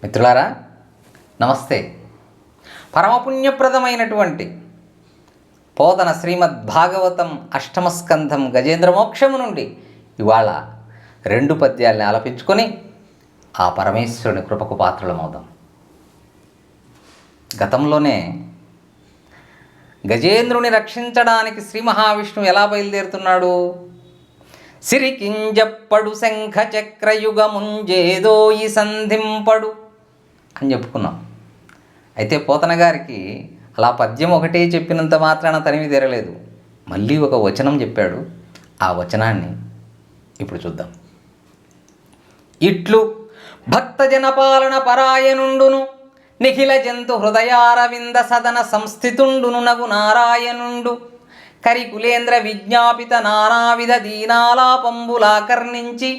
మిత్రులారా నమస్తే. పరమపుణ్యప్రదమైనటువంటి పోతన శ్రీమద్ భాగవతం అష్టమ స్కంధం గజేంద్ర మోక్షము నుండి ఇవాళ 2 పద్యాల్ని ఆలపించుకొని ఆ పరమేశ్వరుని కృపకు పాత్రలమవుదాం. గతంలోనే గజేంద్రుని రక్షించడానికి శ్రీ మహావిష్ణువు ఎలా బయలుదేరుతున్నాడు? సిరికింజప్పడు శంఖ చక్రయుగముంజేదోయి సంధింపడు అని చెప్పుకున్నాం. అయితే పోతన గారికి అలా పద్యం ఒకటే చెప్పినంత మాత్రాన తనివి తీరలేదు. మళ్ళీ ఒక వచనం చెప్పాడు. ఆ వచనాన్ని ఇప్పుడు చూద్దాం. ఇట్లు భక్తజన పాలన పరాయణుండును నిఖిల జంతు హృదయారవింద సదన సంస్థితుండును నగు నారాయణుండు కరికులేంద్ర విజ్ఞాపిత నానావిధ దీనాలాపంబులాకర్ణించి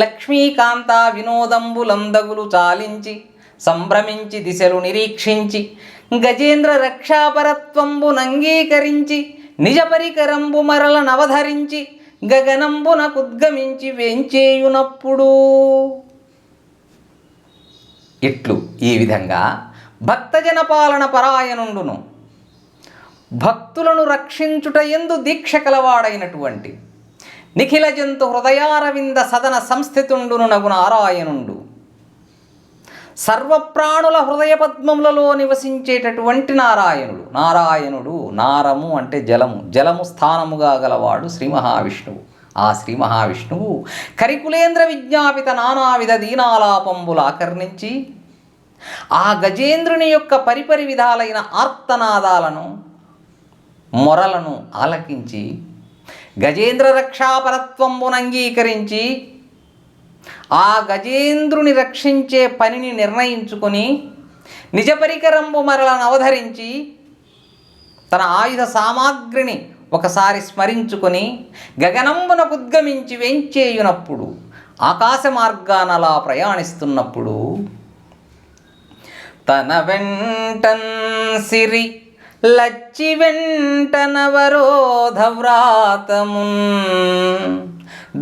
లక్ష్మీకాంత వినోదంబులందగులు చాలించి సంభ్రమించి దిశలు నిరీక్షించి గజేంద్ర రక్షాపరత్వంబునంగీకరించి నిజ పరికరంబు మరల నవధరించి గగనంబునకుద్గమించి వేంచేయునప్పుడు ఇట్లు ఈ విధంగా భక్తజన పాలన పరాయణుండును భక్తులను రక్షించుట యందు దీక్ష కలవాడైనటువంటి నిఖిల జంతు హృదయారవింద సదన సంస్థితుండును నగు నారాయణుండు సర్వప్రాణుల హృదయ పద్మములలో నివసించేటటువంటి నారాయణుడు నారము అంటే జలము స్థానముగా గలవాడు శ్రీ మహావిష్ణువు. ఆ శ్రీ మహావిష్ణువు కరికులేంద్ర విజ్ఞాపిత నానావిధ దీనాలాపంబులు ఆకర్ణించి ఆ గజేంద్రుని యొక్క పరిపరి విధాలైన ఆర్తనాదాలను మొరలను ఆలకించి గజేంద్ర రక్షాపరత్వంబునంగీకరించి ఆ గజేంద్రుని రక్షించే పనిని నిర్ణయించుకొని నిజ పరికరంబు మరలను అవధరించి తన ఆయుధ సామాగ్రిని ఒకసారి స్మరించుకొని గగనంబునకుద్గమించి వెంచేయునప్పుడు ఆకాశ మార్గానలా ప్రయాణిస్తున్నప్పుడు తన వెంటన్ సిరి లచ్చి వెంటనవరోధవ్రాతమున్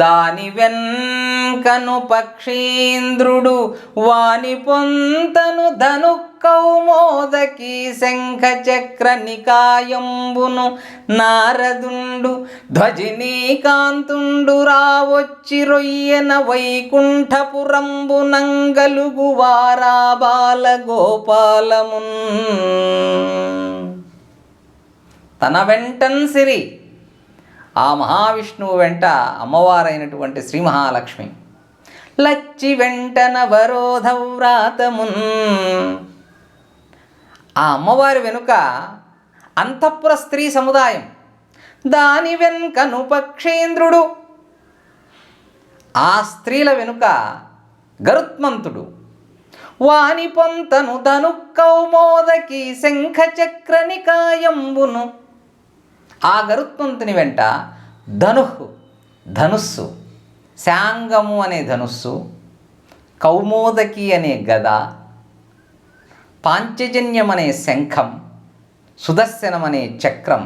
దాని వెన్కను పక్షీంద్రుడు వాని పొంతను ధను కౌమోదకి శంఖ చక్ర నికాయంబును నారదుండు ధ్వజినీకాంతుండు రావొచ్చి రొయ్యన వైకుంఠపురంబు నంగలుగు వారా బాలగోపాలమున్ తన వెంటన్ సిరి ఆ మహావిష్ణువు వెంట అమ్మవారైనటువంటి శ్రీ మహాలక్ష్మి లచ్చి వెంటన వరోధవ్రాతమున్ ఆ అమ్మవారి వెనుక అంతఃపుర స్త్రీ సముదాయం దాని వెనుకను పక్షేంద్రుడు ఆ స్త్రీల వెనుక గరుత్మంతుడు వాని పొంతను ధను కౌమోదకి శంఖ చక్ర నికాయంబును ఆ గరుత్మంతుని వెంట ధనుస్సు శాంగము అనే ధనుస్సు కౌమోదకి అనే గద పాంచజన్యం అనే శంఖం సుదర్శనం అనే చక్రం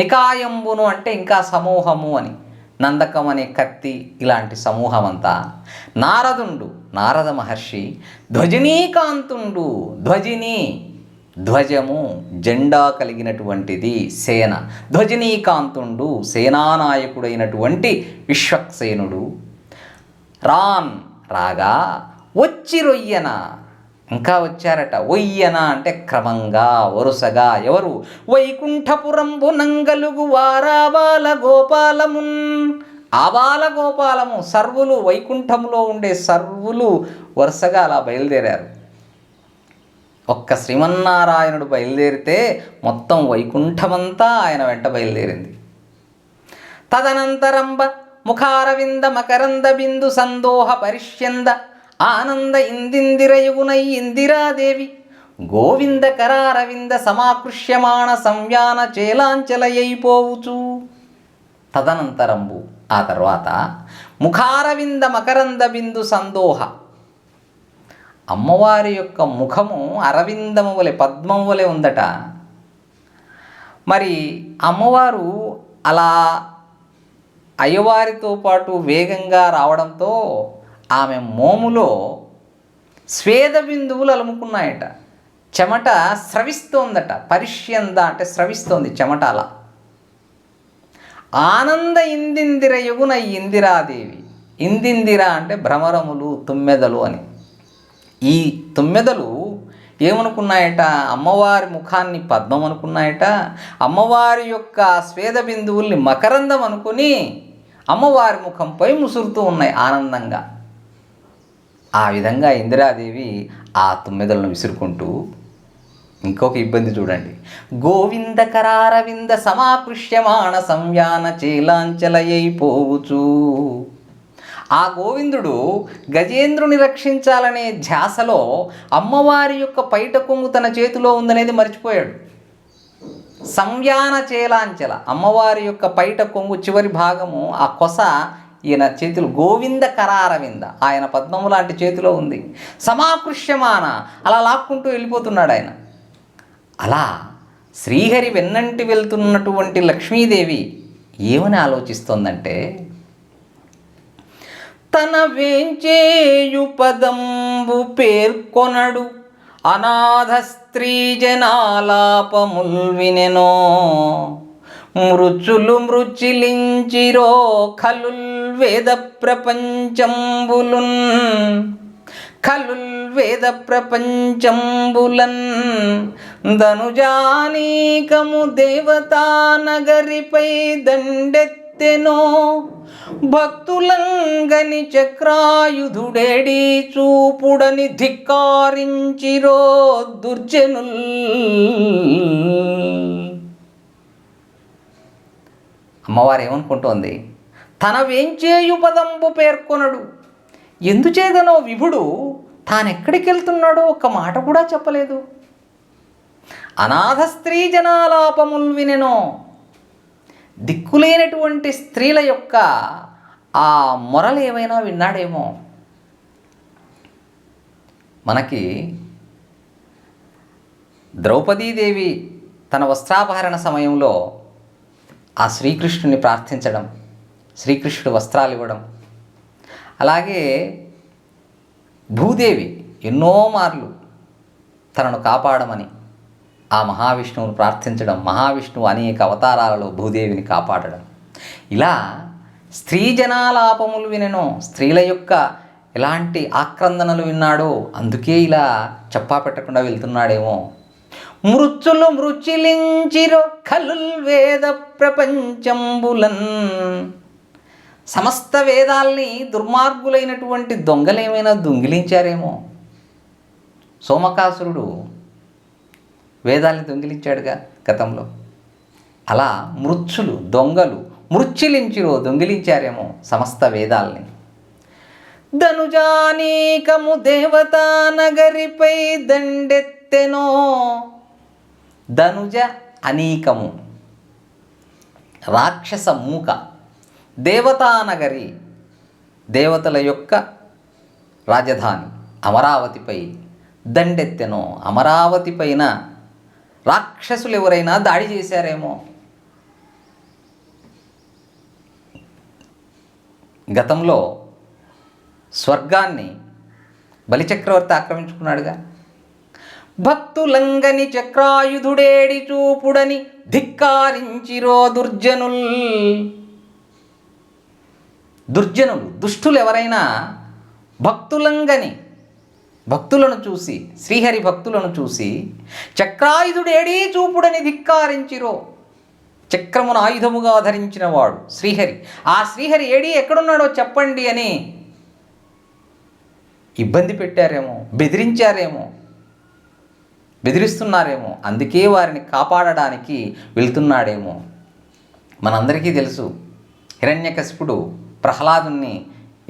నికాయంబును అంటే ఇంకా సమూహము అని నందకం అనే కత్తి ఇలాంటి సమూహం అంతా నారద మహర్షి ధ్వజినీకాంతుండు ధ్వజము జెండా కలిగినటువంటిది సేన ధ్వజినీకాంతుండు సేనానాయకుడైనటువంటి విశ్వక్సేనుడు రాగా వచ్చి రొయ్యన ఇంకా వచ్చారట. ఒయ్యన అంటే క్రమంగా వరుసగా ఎవరు వైకుంఠపురంబు నంగలుగు వారాబాల గోపాలమున్ ఆ బాలగోపాలము సర్వులు వైకుంఠంలో ఉండే సర్వులు వరుసగా అలా బయలుదేరారు. ఒక్క శ్రీమన్నారాయణుడు బయలుదేరితే మొత్తం వైకుంఠమంతా ఆయన వెంట బయలుదేరింది. తదనంతరంబ ముఖారవింద మకరంద బిందు సందోహ పరిష్యంద ఆనంద ఇందిందిరయుగునై ఇందిరాదేవి గోవింద కరారవింద సమాకృష్యమాణ సంయాన చేలాంచలయైపోవుచు తదనంతరంబు ఆ తర్వాత ముఖారవింద మకరంద బిందు సందోహ అమ్మవారి యొక్క ముఖము అరవిందము వలె పద్మం వలె ఉందట. మరి అమ్మవారు అలా అయ్యవారితో పాటు వేగంగా రావడంతో ఆమె మోములో స్వేద బిందువులు అలుముకున్నాయట. చెమట స్రవిస్తోందట. పరిష్యంద అంటే స్రవిస్తోంది చెమట. అలా ఆనంద ఇందిందిర యగున ఇందిరాదేవి. ఇందిందిర అంటే భ్రమరములు, తుమ్మెదలు అని. ఈ తుమ్మెదలు ఏమనుకున్నాయట? అమ్మవారి ముఖాన్ని పద్మం అనుకున్నాయట. అమ్మవారి యొక్క స్వేద బిందువుల్ని మకరందం అనుకుని అమ్మవారి ముఖంపై ముసురుతూ ఉన్నాయి ఆనందంగా. ఆ విధంగా ఇందిరాదేవి ఆ తుమ్మెదలను విసురుకుంటూ, ఇంకొక ఇబ్బంది చూడండి. గోవిందకరారవింద సమాకృష్యమాణ సంయాన చేలాంచలయైపోవచ్చు. ఆ గోవిందుడు గజేంద్రుని రక్షించాలనే ధ్యాసలో అమ్మవారి యొక్క పైట కొంగు తన చేతిలో ఉందనేది మర్చిపోయాడు. సంయాన చేలాంచల, అమ్మవారి యొక్క పైట కొంగు చివరి భాగము, ఆ కొస ఈయన చేతులు గోవింద కరారవింద, ఆయన పద్మము లాంటి చేతిలో ఉంది. సమాకృష్యమాన, అలా లాక్కుంటూ వెళ్ళిపోతున్నాడు ఆయన. అలా శ్రీహరి వెన్నంటి వెళ్తున్నటువంటి లక్ష్మీదేవి ఏమని ఆలోచిస్తోందంటే, తన వేంచేయు పదంబు పేర్కొనడు అనాథ స్త్రీ జనాలాపముల్ వినెనో, మృచులు మృచిలించిరో ఖలుల్ వేద ప్రపంచంబులున్, ఖలుల్ వేద ప్రపంచంబులన్, ధనుజానీకము దేవతా నగరిపై దండెత్తెనో, భక్తులంగని చక్రాయుధుడేడి చూపుడని ధిక్కారించిరో దుర్జనుల్. అమ్మవారు ఏమనుకుంటోంది? తన వేంచేయు పదంబు పేర్కొనడు. ఎందుచేదనో విభుడు తానెక్కడికి వెళ్తున్నాడో ఒక్క మాట కూడా చెప్పలేదు. అనాథ స్త్రీ జనాలాపముల్ వినెనో, దిక్కులేనటువంటి స్త్రీల యొక్క ఆ మొరలు ఏమైనా విన్నాడేమో. మనకి ద్రౌపదీదేవి తన వస్త్రాపహరణ సమయంలో ఆ శ్రీకృష్ణుని ప్రార్థించడం, శ్రీకృష్ణుడు వస్త్రాలు ఇవ్వడం, అలాగే భూదేవి ఎన్నో మార్లు తనను కాపాడమని ఆ మహావిష్ణువును ప్రార్థించడం, మహావిష్ణువు అనేక అవతారాలలో భూదేవిని కాపాడడం, ఇలా స్త్రీ జనాలాపములు వినెనో, స్త్రీల యొక్క ఎలాంటి ఆక్రందనలు విన్నాడో, అందుకే ఇలా చెప్పా పెట్టకుండా వెళ్తున్నాడేమో. మృత్యులు మృచిలించిరో ఖలుల్ వేద ప్రపంచంబులన్, సమస్త వేదాల్ని దుర్మార్గులైనటువంటి దొంగలేమైనా దొంగిలించారేమో. సోమకాసురుడు వేదాల్ని దొంగిలించాడుగా గతంలో. అలా మృత్యులు, దొంగలు మృత్యులించిరో, దొంగిలించారేమో సమస్త వేదాల్ని. ధనుజానీకము దేవతా నగరిపై దండెత్తెనో, ధనుజ అనీకము రాక్షస మూక, దేవతానగరి దేవతల యొక్క రాజధాని అమరావతిపై దండెత్తెనో, అమరావతి పైన రాక్షసులు ఎవరైనా దాడి చేశారేమో. గతంలో స్వర్గాన్ని బలిచక్రవర్తి ఆక్రమించుకున్నాడుగా. భక్తులంగని చక్రాయుధుడేడి చూపుడని ధిక్కారించిరో దుర్జనుల్. దుర్జనులు, దుష్టులు ఎవరైనా భక్తులంగని, భక్తులను చూసి, శ్రీహరి భక్తులను చూసి చక్రాయుధుడేడీ చూపుడని ధిక్కారించిరో. చక్రమును ఆయుధముగా ధరించిన వాడు శ్రీహరి, ఆ శ్రీహరి ఏడీ ఎక్కడున్నాడో చెప్పండి అని ఇబ్బంది పెట్టారేమో, బెదిరించారేమో, బెదిరిస్తున్నారేమో. అందుకే వారిని కాపాడడానికి వెళ్తున్నాడేమో. మనందరికీ తెలుసు, హిరణ్యకశిపుడు ప్రహ్లాదుని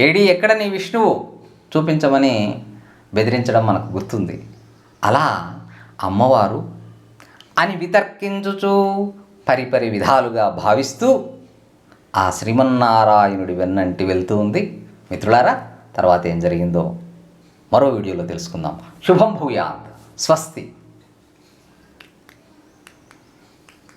ఏడీ ఎక్కడ నీ విష్ణువు చూపించమని బెదిరించడం మనకు గుర్తుంది. అలా అమ్మవారు అని వితర్కించుచు పరిపరి విధాలుగా భావిస్తూ ఆ శ్రీమన్నారాయణుడి వెన్నంటి వెళ్తూ ఉంది. మిత్రులారా, తర్వాత ఏం జరిగిందో మరో వీడియోలో తెలుసుకుందాం. శుభం భూయాత్. స్వస్తి.